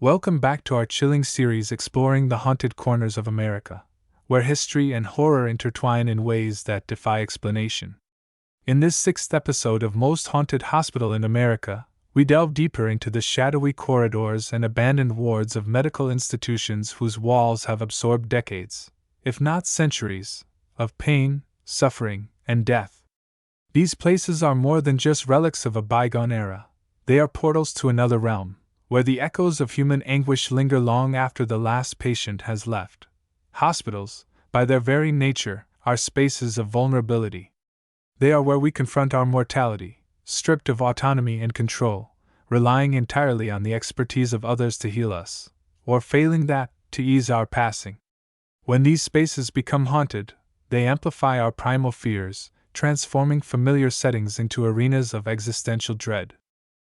Welcome back to our chilling series exploring the haunted corners of America, where history and horror intertwine in ways that defy explanation. In this sixth episode of Most Haunted Hospital in America, we delve deeper into the shadowy corridors and abandoned wards of medical institutions whose walls have absorbed decades, if not centuries, of pain, suffering, and death. These places are more than just relics of a bygone era, they are portals to another realm, where the echoes of human anguish linger long after the last patient has left. Hospitals, by their very nature, are spaces of vulnerability. They are where we confront our mortality, stripped of autonomy and control, relying entirely on the expertise of others to heal us, or failing that, to ease our passing. When these spaces become haunted, they amplify our primal fears, transforming familiar settings into arenas of existential dread.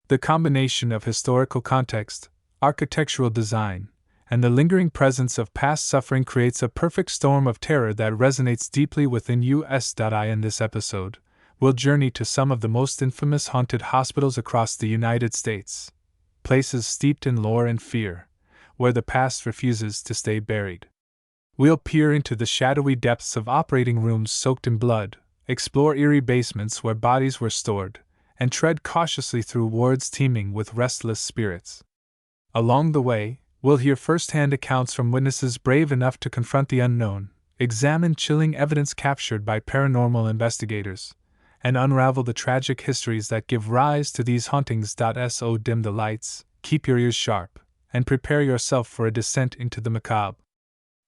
The combination of historical context, architectural design, and the lingering presence of past suffering creates a perfect storm of terror that resonates deeply within us. In this episode, we'll journey to some of the most infamous haunted hospitals across the United States, places steeped in lore and fear, where the past refuses to stay buried. We'll peer into the shadowy depths of operating rooms soaked in blood, explore eerie basements where bodies were stored, and tread cautiously through wards teeming with restless spirits. Along the way, we'll hear first-hand accounts from witnesses brave enough to confront the unknown, examine chilling evidence captured by paranormal investigators, and unravel the tragic histories that give rise to these hauntings. So dim the lights, keep your ears sharp, and prepare yourself for a descent into the macabre.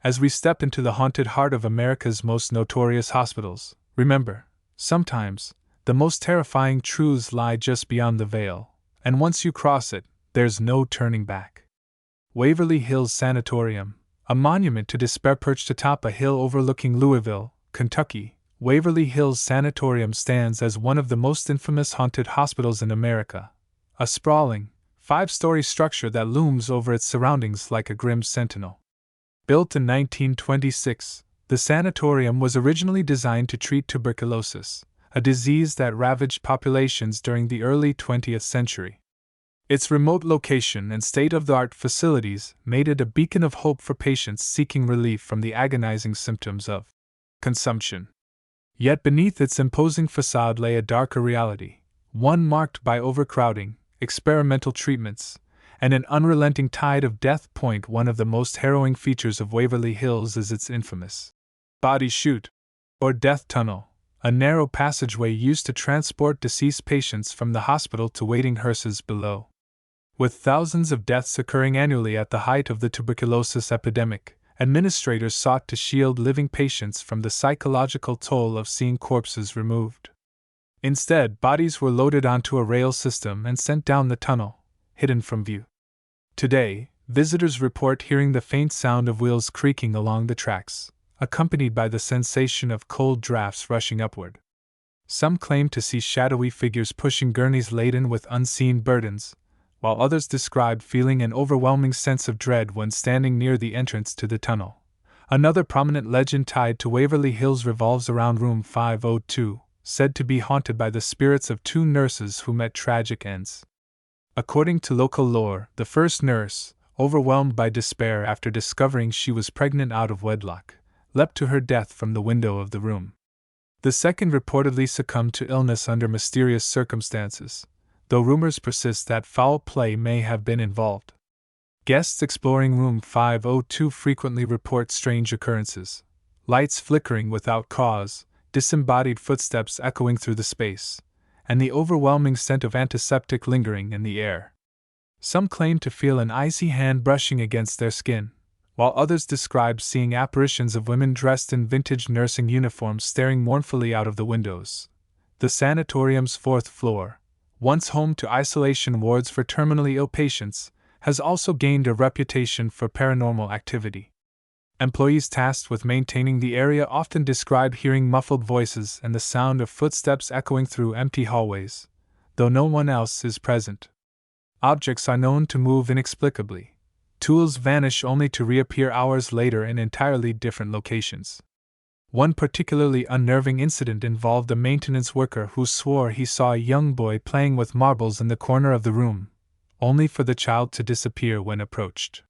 As we step into the haunted heart of America's most notorious hospitals, remember, sometimes, the most terrifying truths lie just beyond the veil, and once you cross it, there's no turning back. Waverly Hills Sanatorium, a monument to despair perched atop a hill overlooking Louisville, Kentucky, Waverly Hills Sanatorium stands as one of the most infamous haunted hospitals in America, a sprawling, five-story structure that looms over its surroundings like a grim sentinel. Built in 1926, the sanatorium was originally designed to treat tuberculosis, a disease that ravaged populations during the early 20th century. Its remote location and state-of-the-art facilities made it a beacon of hope for patients seeking relief from the agonizing symptoms of consumption. Yet beneath its imposing facade lay a darker reality, one marked by overcrowding, experimental treatments, and an unrelenting tide of death. One of the most harrowing features of Waverly Hills is its infamous body chute, or death tunnel, a narrow passageway used to transport deceased patients from the hospital to waiting hearses below. With thousands of deaths occurring annually at the height of the tuberculosis epidemic, administrators sought to shield living patients from the psychological toll of seeing corpses removed. Instead, bodies were loaded onto a rail system and sent down the tunnel, hidden from view. Today, visitors report hearing the faint sound of wheels creaking along the tracks, accompanied by the sensation of cold drafts rushing upward. Some claim to see shadowy figures pushing gurneys laden with unseen burdens, while others describe feeling an overwhelming sense of dread when standing near the entrance to the tunnel. Another prominent legend tied to Waverly Hills revolves around Room 502, said to be haunted by the spirits of two nurses who met tragic ends. According to local lore, the first nurse, overwhelmed by despair after discovering she was pregnant out of wedlock, leapt to her death from the window of the room. The second reportedly succumbed to illness under mysterious circumstances, though rumors persist that foul play may have been involved. Guests exploring Room 502 frequently report strange occurrences: lights flickering without cause, disembodied footsteps echoing through the space, and the overwhelming scent of antiseptic lingering in the air. Some claim to feel an icy hand brushing against their skin, while others describe seeing apparitions of women dressed in vintage nursing uniforms staring mournfully out of the windows. The sanatorium's fourth floor, once home to isolation wards for terminally ill patients, has also gained a reputation for paranormal activity. Employees tasked with maintaining the area often describe hearing muffled voices and the sound of footsteps echoing through empty hallways, though no one else is present. Objects are known to move inexplicably. Tools vanish only to reappear hours later in entirely different locations. One particularly unnerving incident involved a maintenance worker who swore he saw a young boy playing with marbles in the corner of the room, only for the child to disappear when approached.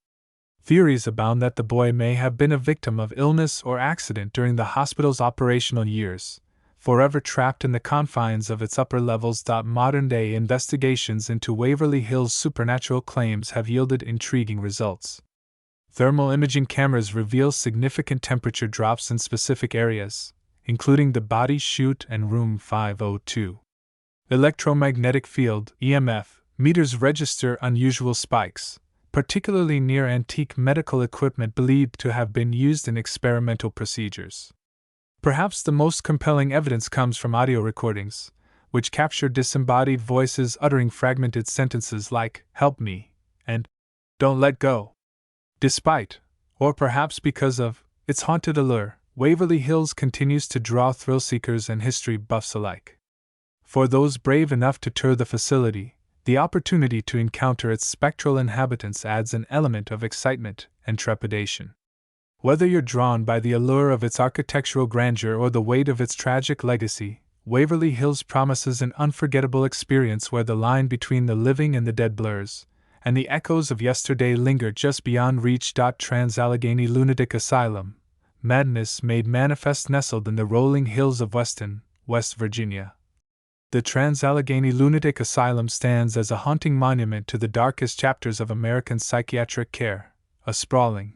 Theories abound that the boy may have been a victim of illness or accident during the hospital's operational years, forever trapped in the confines of its upper levels. Modern-day investigations into Waverly Hill's supernatural claims have yielded intriguing results. Thermal imaging cameras reveal significant temperature drops in specific areas, including the body chute and room 502. Electromagnetic field (EMF) meters register unusual spikes, particularly near antique medical equipment believed to have been used in experimental procedures. Perhaps the most compelling evidence comes from audio recordings, which capture disembodied voices uttering fragmented sentences like, "Help me," and "Don't let go." Despite, or perhaps because of, its haunted allure, Waverly Hills continues to draw thrill-seekers and history buffs alike. For those brave enough to tour the facility, the opportunity to encounter its spectral inhabitants adds an element of excitement and trepidation. Whether you're drawn by the allure of its architectural grandeur or the weight of its tragic legacy, Waverly Hills promises an unforgettable experience where the line between the living and the dead blurs, and the echoes of yesterday linger just beyond reach. Trans-Allegheny Lunatic Asylum, madness made manifest nestled in the rolling hills of Weston, West Virginia. The Trans-Allegheny Lunatic Asylum stands as a haunting monument to the darkest chapters of American psychiatric care, a sprawling,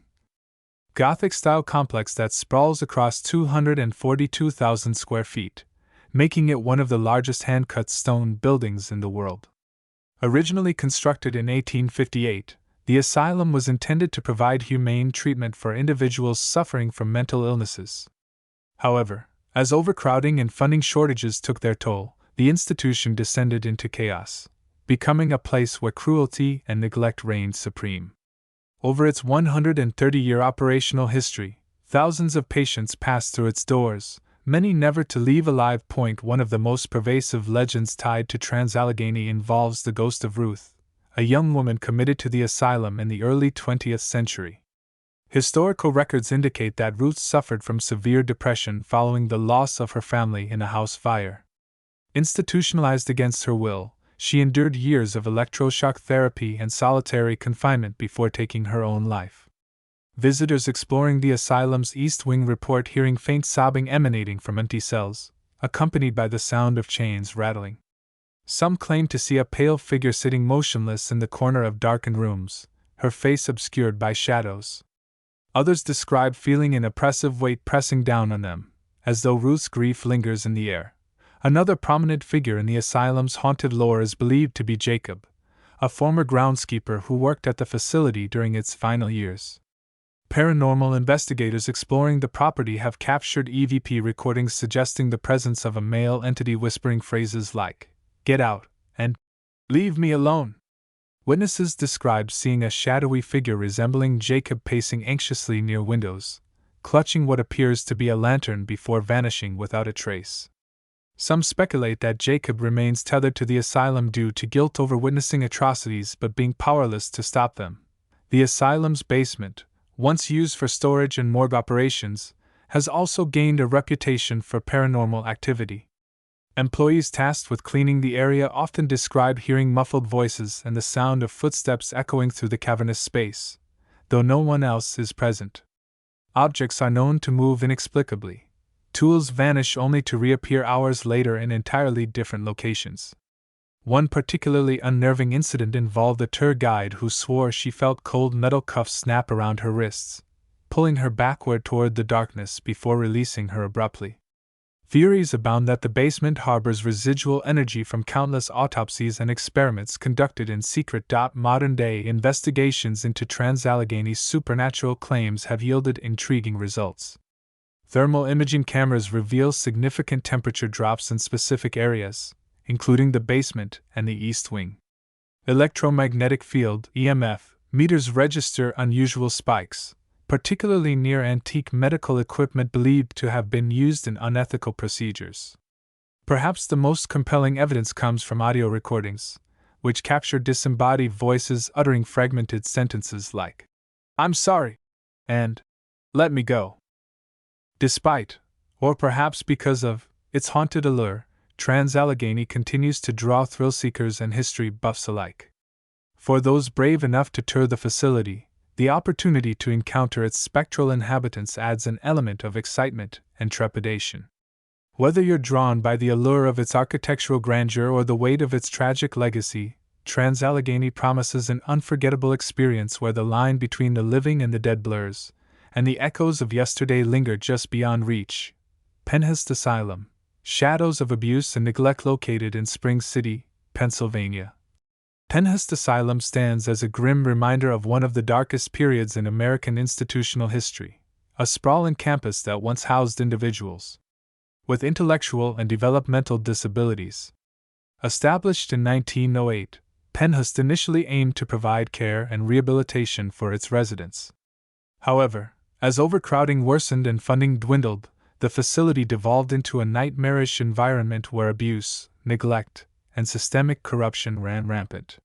Gothic-style complex that sprawls across 242,000 square feet, making it one of the largest hand-cut stone buildings in the world. Originally constructed in 1858, the asylum was intended to provide humane treatment for individuals suffering from mental illnesses. However, as overcrowding and funding shortages took their toll, the institution descended into chaos, becoming a place where cruelty and neglect reigned supreme. Over its 130-year operational history, thousands of patients passed through its doors, many never to leave alive. One of the most pervasive legends tied to Trans-Allegheny involves the ghost of Ruth, a young woman committed to the asylum in the early 20th century. Historical records indicate that Ruth suffered from severe depression following the loss of her family in a house fire. Institutionalized against her will, she endured years of electroshock therapy and solitary confinement before taking her own life. Visitors exploring the asylum's East Wing report hearing faint sobbing emanating from empty cells, accompanied by the sound of chains rattling. Some claim to see a pale figure sitting motionless in the corner of darkened rooms, her face obscured by shadows. Others describe feeling an oppressive weight pressing down on them, as though Ruth's grief lingers in the air. Another prominent figure in the asylum's haunted lore is believed to be Jacob, a former groundskeeper who worked at the facility during its final years. Paranormal investigators exploring the property have captured EVP recordings suggesting the presence of a male entity whispering phrases like, "Get out," and "Leave me alone." Witnesses described seeing a shadowy figure resembling Jacob pacing anxiously near windows, clutching what appears to be a lantern before vanishing without a trace. Some speculate that Jacob remains tethered to the asylum due to guilt over witnessing atrocities but being powerless to stop them. The asylum's basement, once used for storage and morgue operations, has also gained a reputation for paranormal activity. Employees tasked with cleaning the area often describe hearing muffled voices and the sound of footsteps echoing through the cavernous space, though no one else is present. Objects are known to move inexplicably. Tools vanish only to reappear hours later in entirely different locations. One particularly unnerving incident involved a tour guide who swore she felt cold metal cuffs snap around her wrists, pulling her backward toward the darkness before releasing her abruptly. Theories abound that the basement harbors residual energy from countless autopsies and experiments conducted in secret. Modern-day investigations into Trans-Allegheny's supernatural claims have yielded intriguing results. Thermal imaging cameras reveal significant temperature drops in specific areas, including the basement and the East Wing. Electromagnetic field (EMF) meters register unusual spikes, particularly near antique medical equipment believed to have been used in unethical procedures. Perhaps the most compelling evidence comes from audio recordings, which capture disembodied voices uttering fragmented sentences like, "I'm sorry," and "Let me go." Despite, or perhaps because of, its haunted allure, Trans-Allegheny continues to draw thrill-seekers and history buffs alike. For those brave enough to tour the facility, the opportunity to encounter its spectral inhabitants adds an element of excitement and trepidation. Whether you're drawn by the allure of its architectural grandeur or the weight of its tragic legacy, Trans-Allegheny promises an unforgettable experience where the line between the living and the dead blurs, and the echoes of yesterday linger just beyond reach. Penhurst Asylum, Shadows of Abuse and Neglect, located in Spring City, Pennsylvania. Penhurst Asylum stands as a grim reminder of one of the darkest periods in American institutional history, a sprawling campus that once housed individuals with intellectual and developmental disabilities. Established in 1908, Penhurst initially aimed to provide care and rehabilitation for its residents. However, as overcrowding worsened and funding dwindled, the facility devolved into a nightmarish environment where abuse, neglect, and systemic corruption ran rampant.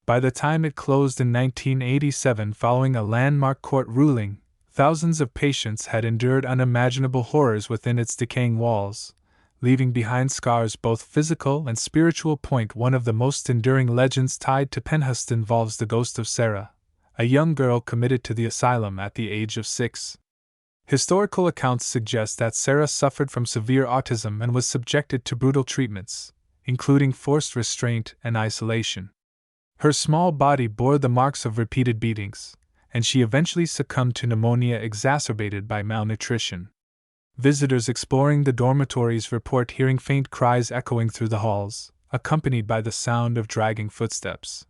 By the time it closed in 1987 following a landmark court ruling, thousands of patients had endured unimaginable horrors within its decaying walls, leaving behind scars both physical and spiritual. One of the most enduring legends tied to Penhurst involves the ghost of Sarah, a young girl committed to the asylum at the age of 6. Historical accounts suggest that Sarah suffered from severe autism and was subjected to brutal treatments, including forced restraint and isolation. Her small body bore the marks of repeated beatings, and she eventually succumbed to pneumonia exacerbated by malnutrition. Visitors exploring the dormitories report hearing faint cries echoing through the halls, accompanied by the sound of dragging footsteps.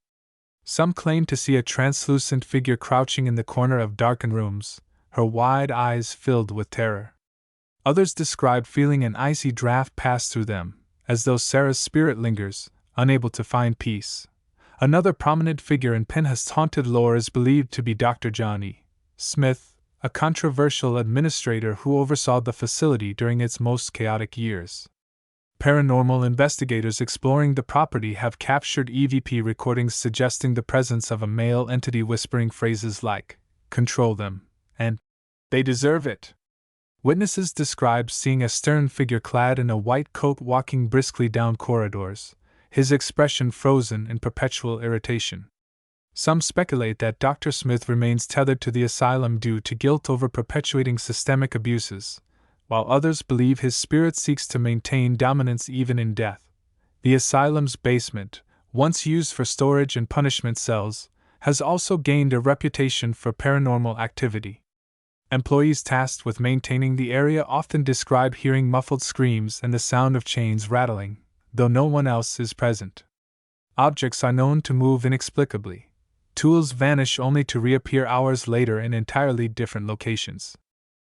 Some claim to see a translucent figure crouching in the corner of darkened rooms, her wide eyes filled with terror. Others describe feeling an icy draft pass through them, as though Sarah's spirit lingers, unable to find peace. Another prominent figure in Penhurst's haunted lore is believed to be Dr. John E. Smith, a controversial administrator who oversaw the facility during its most chaotic years. Paranormal investigators exploring the property have captured EVP recordings suggesting the presence of a male entity whispering phrases like, "Control them," and "They deserve it." Witnesses describe seeing a stern figure clad in a white coat walking briskly down corridors, his expression frozen in perpetual irritation. Some speculate that Dr. Smith remains tethered to the asylum due to guilt over perpetuating systemic abuses, while others believe his spirit seeks to maintain dominance even in death. The asylum's basement, once used for storage and punishment cells, has also gained a reputation for paranormal activity. Employees tasked with maintaining the area often describe hearing muffled screams and the sound of chains rattling, though no one else is present. Objects are known to move inexplicably. Tools vanish only to reappear hours later in entirely different locations.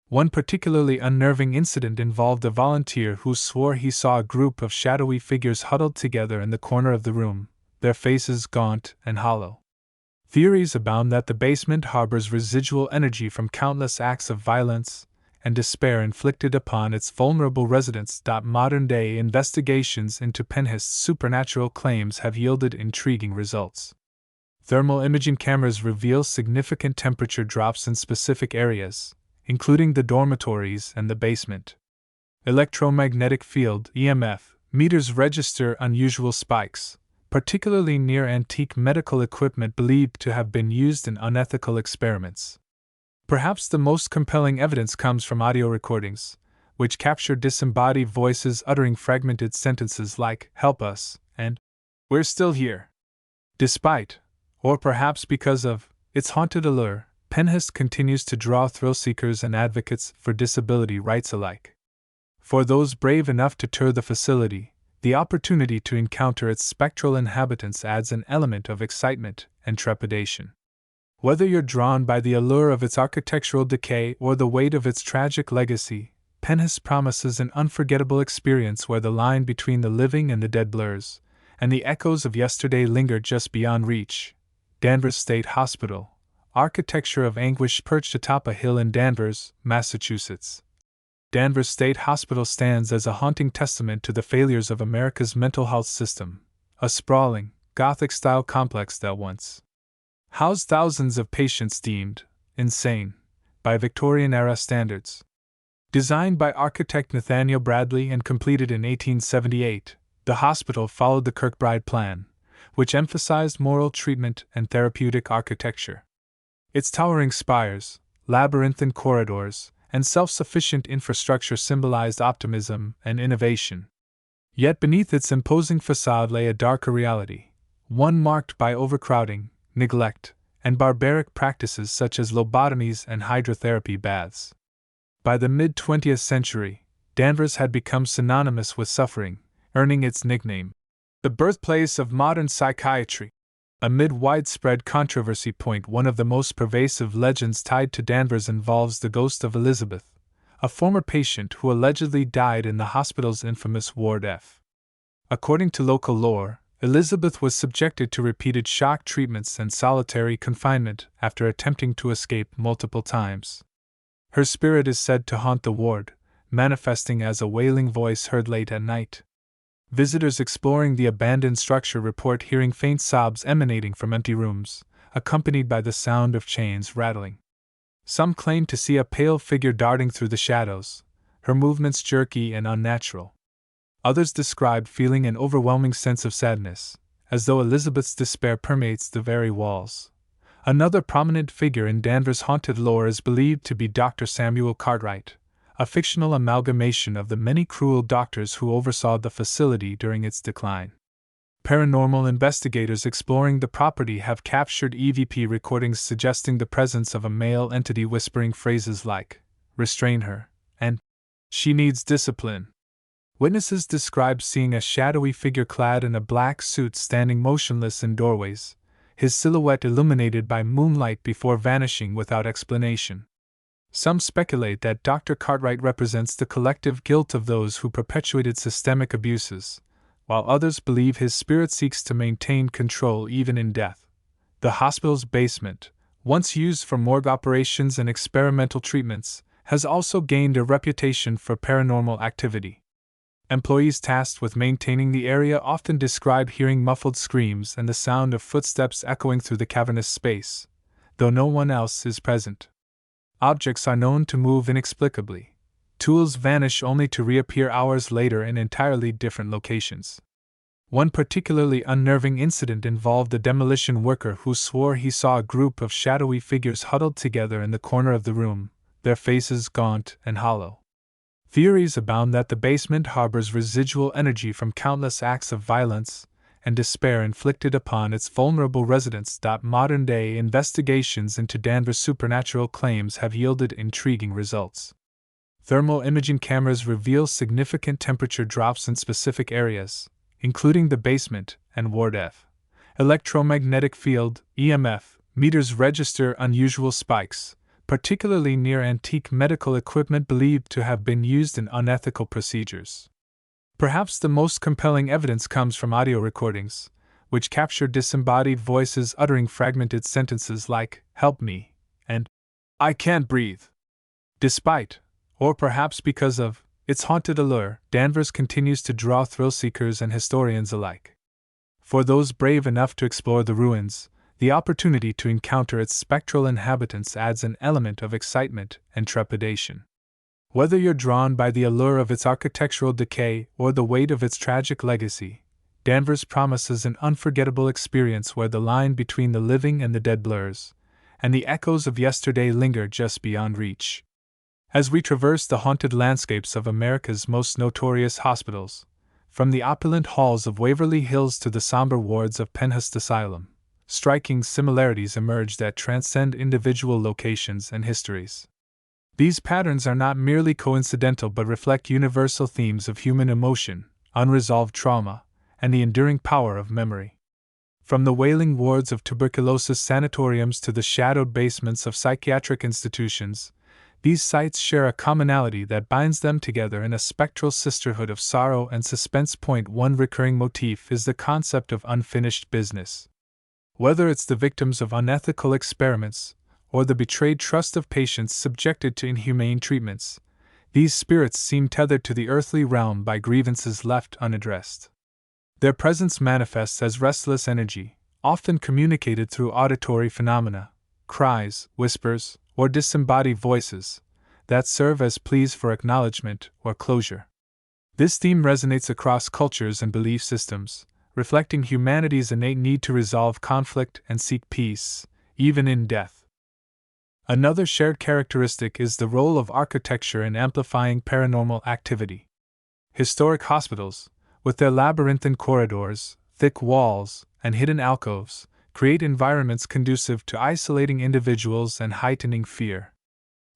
One particularly unnerving incident involved a volunteer who swore he saw a group of shadowy figures huddled together in the corner of the room, their faces gaunt and hollow. Theories abound that the basement harbors residual energy from countless acts of violence and despair inflicted upon its vulnerable residents. Modern-day investigations into Penhurst's supernatural claims have yielded intriguing results. Thermal imaging cameras reveal significant temperature drops in specific areas, including the dormitories and the basement. Electromagnetic field (EMF) meters register unusual spikes, particularly near antique medical equipment believed to have been used in unethical experiments. Perhaps the most compelling evidence comes from audio recordings, which capture disembodied voices uttering fragmented sentences like, "Help us," and "We're still here." Despite, or perhaps because of, its haunted allure, Penhurst continues to draw thrill-seekers and advocates for disability rights alike. For those brave enough to tour the facility, the opportunity to encounter its spectral inhabitants adds an element of excitement and trepidation. Whether you're drawn by the allure of its architectural decay or the weight of its tragic legacy, Penhurst promises an unforgettable experience where the line between the living and the dead blurs, and the echoes of yesterday linger just beyond reach. Danvers State Hospital, architecture of anguish perched atop a hill in Danvers, Massachusetts. Danvers State Hospital stands as a haunting testament to the failures of America's mental health system, a sprawling, Gothic-style complex that once housed thousands of patients deemed insane by Victorian-era standards. Designed by architect Nathaniel Bradley and completed in 1878, the hospital followed the Kirkbride Plan, which emphasized moral treatment and therapeutic architecture. Its towering spires, labyrinthine corridors, and self-sufficient infrastructure symbolized optimism and innovation. Yet beneath its imposing facade lay a darker reality, one marked by overcrowding, neglect, and barbaric practices such as lobotomies and hydrotherapy baths. By the mid-20th century, Danvers had become synonymous with suffering, earning its nickname, the birthplace of modern psychiatry. Amid widespread controversy, one of the most pervasive legends tied to Danvers involves the ghost of Elizabeth, a former patient who allegedly died in the hospital's infamous Ward F. According to local lore, Elizabeth was subjected to repeated shock treatments and solitary confinement after attempting to escape multiple times. Her spirit is said to haunt the ward, manifesting as a wailing voice heard late at night. Visitors exploring the abandoned structure report hearing faint sobs emanating from empty rooms, accompanied by the sound of chains rattling. Some claim to see a pale figure darting through the shadows, her movements jerky and unnatural. Others describe feeling an overwhelming sense of sadness, as though Elizabeth's despair permeates the very walls. Another prominent figure in Danvers' haunted lore is believed to be Dr. Samuel Cartwright, a fictional amalgamation of the many cruel doctors who oversaw the facility during its decline. Paranormal investigators exploring the property have captured EVP recordings suggesting the presence of a male entity whispering phrases like, "Restrain her," and "She needs discipline." Witnesses describe seeing a shadowy figure clad in a black suit standing motionless in doorways, his silhouette illuminated by moonlight before vanishing without explanation. Some speculate that Dr. Cartwright represents the collective guilt of those who perpetuated systemic abuses, while others believe his spirit seeks to maintain control even in death. The hospital's basement, once used for morgue operations and experimental treatments, has also gained a reputation for paranormal activity. Employees tasked with maintaining the area often describe hearing muffled screams and the sound of footsteps echoing through the cavernous space, though no one else is present. Objects are known to move inexplicably. Tools vanish only to reappear hours later in entirely different locations. One particularly unnerving incident involved a demolition worker who swore he saw a group of shadowy figures huddled together in the corner of the room, their faces gaunt and hollow. Theories abound that the basement harbors residual energy from countless acts of violence and despair inflicted upon its vulnerable residents. Modern-day investigations into Danvers' supernatural claims have yielded intriguing results. Thermal imaging cameras reveal significant temperature drops in specific areas, including the basement and Ward F. Electromagnetic field (EMF) meters register unusual spikes, particularly near antique medical equipment believed to have been used in unethical procedures. Perhaps the most compelling evidence comes from audio recordings, which capture disembodied voices uttering fragmented sentences like, "Help me," and "I can't breathe." Despite, or perhaps because of, its haunted allure, Danvers continues to draw thrill-seekers and historians alike. For those brave enough to explore the ruins, the opportunity to encounter its spectral inhabitants adds an element of excitement and trepidation. Whether you're drawn by the allure of its architectural decay or the weight of its tragic legacy, Danvers promises an unforgettable experience where the line between the living and the dead blurs, and the echoes of yesterday linger just beyond reach. As we traverse the haunted landscapes of America's most notorious hospitals, from the opulent halls of Waverly Hills to the somber wards of Penhurst Asylum, striking similarities emerge that transcend individual locations and histories. These patterns are not merely coincidental but reflect universal themes of human emotion, unresolved trauma, and the enduring power of memory. From the wailing wards of tuberculosis sanatoriums to the shadowed basements of psychiatric institutions, these sites share a commonality that binds them together in a spectral sisterhood of sorrow and suspense. One recurring motif is the concept of unfinished business. Whether it's the victims of unethical experiments, or the betrayed trust of patients subjected to inhumane treatments, these spirits seem tethered to the earthly realm by grievances left unaddressed. Their presence manifests as restless energy, often communicated through auditory phenomena, cries, whispers, or disembodied voices, that serve as pleas for acknowledgement or closure. This theme resonates across cultures and belief systems, reflecting humanity's innate need to resolve conflict and seek peace, even in death. Another shared characteristic is the role of architecture in amplifying paranormal activity. Historic hospitals, with their labyrinthine corridors, thick walls, and hidden alcoves, create environments conducive to isolating individuals and heightening fear.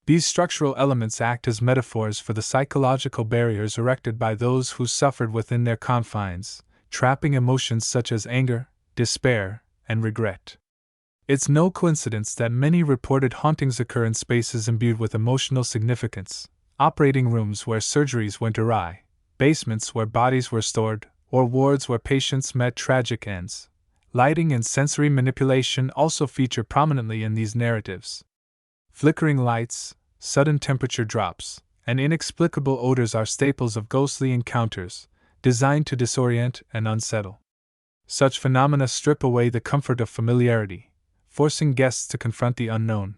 These structural elements act as metaphors for the psychological barriers erected by those who suffered within their confines, trapping emotions such as anger, despair, and regret. It's no coincidence that many reported hauntings occur in spaces imbued with emotional significance: operating rooms where surgeries went awry, basements where bodies were stored, or wards where patients met tragic ends. Lighting and sensory manipulation also feature prominently in these narratives. Flickering lights, sudden temperature drops, and inexplicable odors are staples of ghostly encounters, designed to disorient and unsettle. Such phenomena strip away the comfort of familiarity, forcing guests to confront the unknown.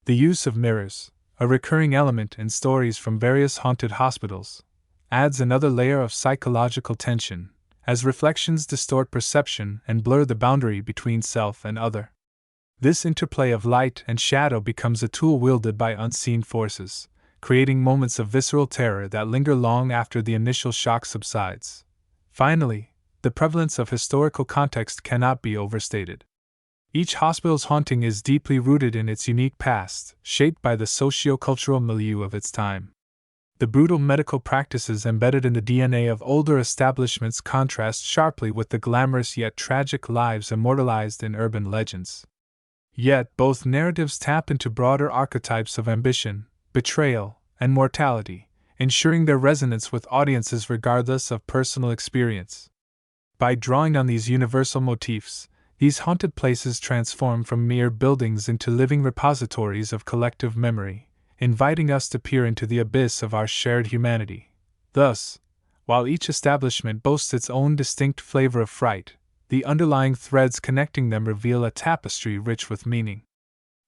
The use of mirrors, a recurring element in stories from various haunted hospitals, adds another layer of psychological tension, as reflections distort perception and blur the boundary between self and other. This interplay of light and shadow becomes a tool wielded by unseen forces, creating moments of visceral terror that linger long after the initial shock subsides. Finally, the prevalence of historical context cannot be overstated. Each hospital's haunting is deeply rooted in its unique past, shaped by the socio-cultural milieu of its time. The brutal medical practices embedded in the DNA of older establishments contrast sharply with the glamorous yet tragic lives immortalized in urban legends. Yet both narratives tap into broader archetypes of ambition, betrayal, and mortality, ensuring their resonance with audiences regardless of personal experience. By drawing on these universal motifs, these haunted places transform from mere buildings into living repositories of collective memory, inviting us to peer into the abyss of our shared humanity. Thus, while each establishment boasts its own distinct flavor of fright, the underlying threads connecting them reveal a tapestry rich with meaning.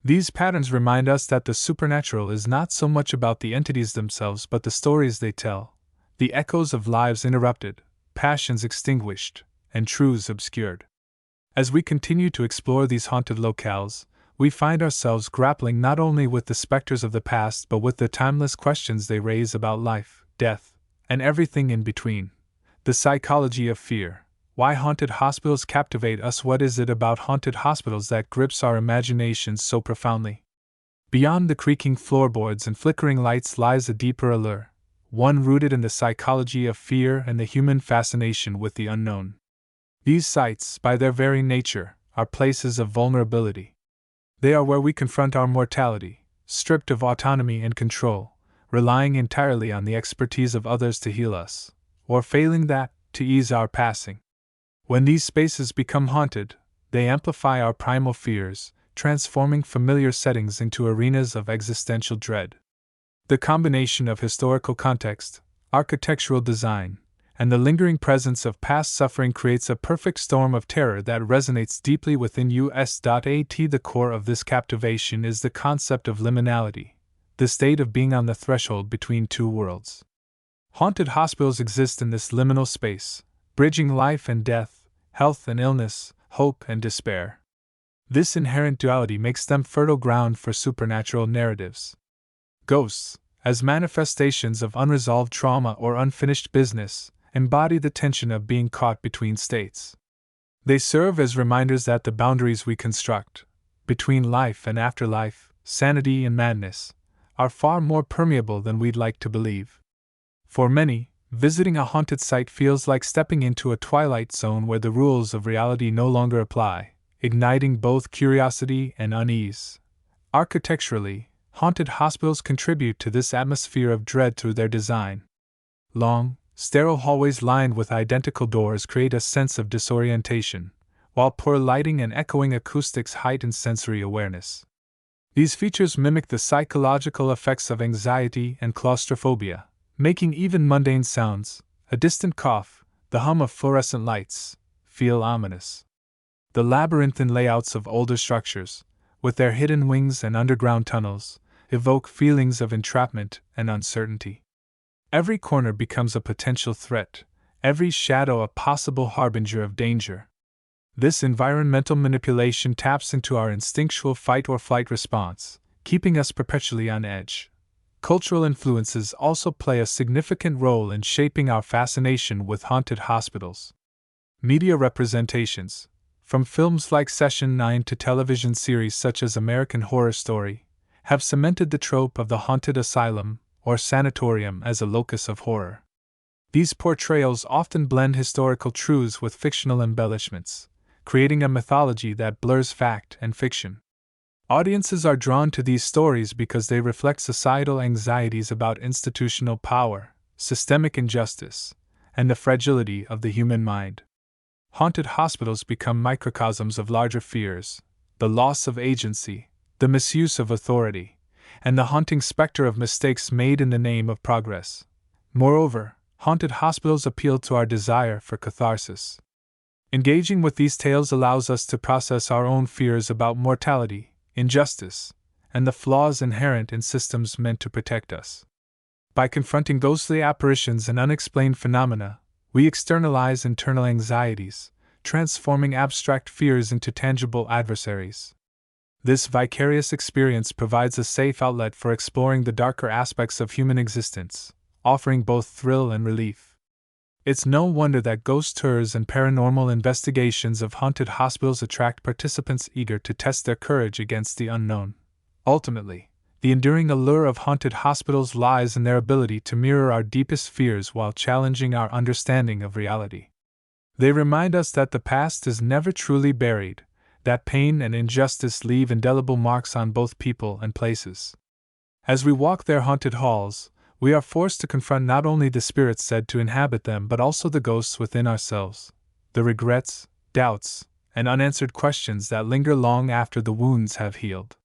These patterns remind us that the supernatural is not so much about the entities themselves but the stories they tell, the echoes of lives interrupted, passions extinguished, and truths obscured. As we continue to explore these haunted locales, we find ourselves grappling not only with the specters of the past but with the timeless questions they raise about life, death, and everything in between. The psychology of fear. Why haunted hospitals captivate us? What is it about haunted hospitals that grips our imaginations so profoundly? Beyond the creaking floorboards and flickering lights lies a deeper allure, one rooted in the psychology of fear and the human fascination with the unknown. These sites, by their very nature, are places of vulnerability. They are where we confront our mortality, stripped of autonomy and control, relying entirely on the expertise of others to heal us, or failing that, to ease our passing. When these spaces become haunted, they amplify our primal fears, transforming familiar settings into arenas of existential dread. The combination of historical context, architectural design, and the lingering presence of past suffering creates a perfect storm of terror that resonates deeply within us. The core of this captivation is the concept of liminality, the state of being on the threshold between two worlds. Haunted hospitals exist in this liminal space, bridging life and death, health and illness, hope and despair. This inherent duality makes them fertile ground for supernatural narratives. Ghosts, as manifestations of unresolved trauma or unfinished business, embody the tension of being caught between states. They serve as reminders that the boundaries we construct, between life and afterlife, sanity and madness, are far more permeable than we'd like to believe. For many, visiting a haunted site feels like stepping into a twilight zone where the rules of reality no longer apply, igniting both curiosity and unease. Architecturally, haunted hospitals contribute to this atmosphere of dread through their design. Long, sterile hallways lined with identical doors create a sense of disorientation, while poor lighting and echoing acoustics heighten sensory awareness. These features mimic the psychological effects of anxiety and claustrophobia, making even mundane sounds, a distant cough, the hum of fluorescent lights, feel ominous. The labyrinthine layouts of older structures, with their hidden wings and underground tunnels, evoke feelings of entrapment and uncertainty. Every corner becomes a potential threat, every shadow a possible harbinger of danger. This environmental manipulation taps into our instinctual fight or flight response, keeping us perpetually on edge. Cultural influences also play a significant role in shaping our fascination with haunted hospitals. Media representations, from films like Session 9 to television series such as American Horror Story, have cemented the trope of the haunted asylum or sanatorium as a locus of horror. These portrayals often blend historical truths with fictional embellishments, creating a mythology that blurs fact and fiction. Audiences are drawn to these stories because they reflect societal anxieties about institutional power, systemic injustice, and the fragility of the human mind. Haunted hospitals become microcosms of larger fears: the loss of agency, the misuse of authority, and the haunting specter of mistakes made in the name of progress. Moreover, haunted hospitals appeal to our desire for catharsis. Engaging with these tales allows us to process our own fears about mortality, injustice, and the flaws inherent in systems meant to protect us. By confronting ghostly apparitions and unexplained phenomena, we externalize internal anxieties, transforming abstract fears into tangible adversaries. This vicarious experience provides a safe outlet for exploring the darker aspects of human existence, offering both thrill and relief. It's no wonder that ghost tours and paranormal investigations of haunted hospitals attract participants eager to test their courage against the unknown. Ultimately, the enduring allure of haunted hospitals lies in their ability to mirror our deepest fears while challenging our understanding of reality. They remind us that the past is never truly buried, that pain and injustice leave indelible marks on both people and places. As we walk their haunted halls, we are forced to confront not only the spirits said to inhabit them but also the ghosts within ourselves, the regrets, doubts, and unanswered questions that linger long after the wounds have healed.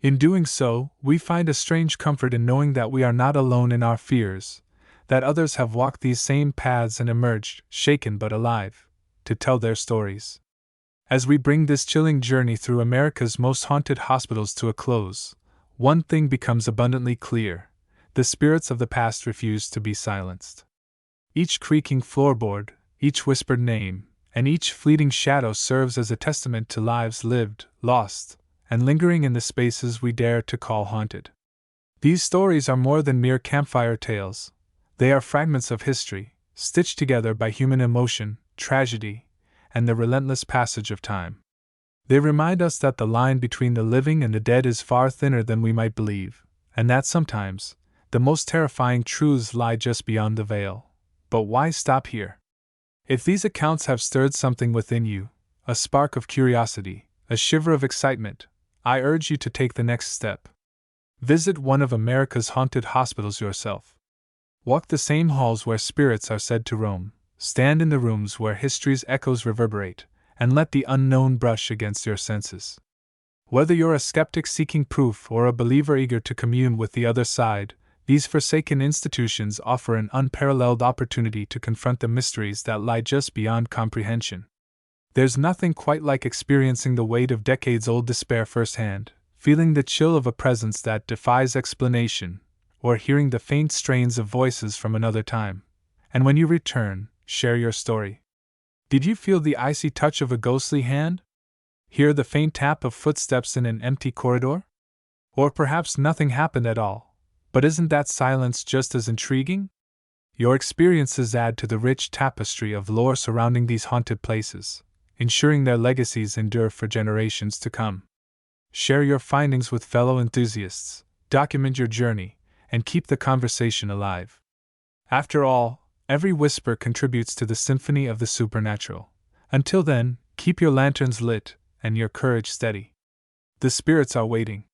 In doing so, we find a strange comfort in knowing that we are not alone in our fears, that others have walked these same paths and emerged, shaken but alive, to tell their stories. As we bring this chilling journey through America's most haunted hospitals to a close, one thing becomes abundantly clear: the spirits of the past refuse to be silenced. Each creaking floorboard, each whispered name, and each fleeting shadow serves as a testament to lives lived, lost, and lingering in the spaces we dare to call haunted. These stories are more than mere campfire tales. They are fragments of history, stitched together by human emotion, tragedy, and the relentless passage of time. They remind us that the line between the living and the dead is far thinner than we might believe, and that sometimes the most terrifying truths lie just beyond the veil. But why stop here? If these accounts have stirred something within you, a spark of curiosity, a shiver of excitement, I urge you to take the next step. Visit one of America's haunted hospitals yourself. Walk the same halls where spirits are said to roam, stand in the rooms where history's echoes reverberate, and let the unknown brush against your senses. Whether you're a skeptic seeking proof or a believer eager to commune with the other side, these forsaken institutions offer an unparalleled opportunity to confront the mysteries that lie just beyond comprehension. There's nothing quite like experiencing the weight of decades-old despair firsthand, feeling the chill of a presence that defies explanation, or hearing the faint strains of voices from another time. And when you return, share your story. Did you feel the icy touch of a ghostly hand? Hear the faint tap of footsteps in an empty corridor? Or perhaps nothing happened at all. But isn't that silence just as intriguing? Your experiences add to the rich tapestry of lore surrounding these haunted places, ensuring their legacies endure for generations to come. Share your findings with fellow enthusiasts, document your journey, and keep the conversation alive. After all, every whisper contributes to the symphony of the supernatural. Until then, keep your lanterns lit and your courage steady. The spirits are waiting.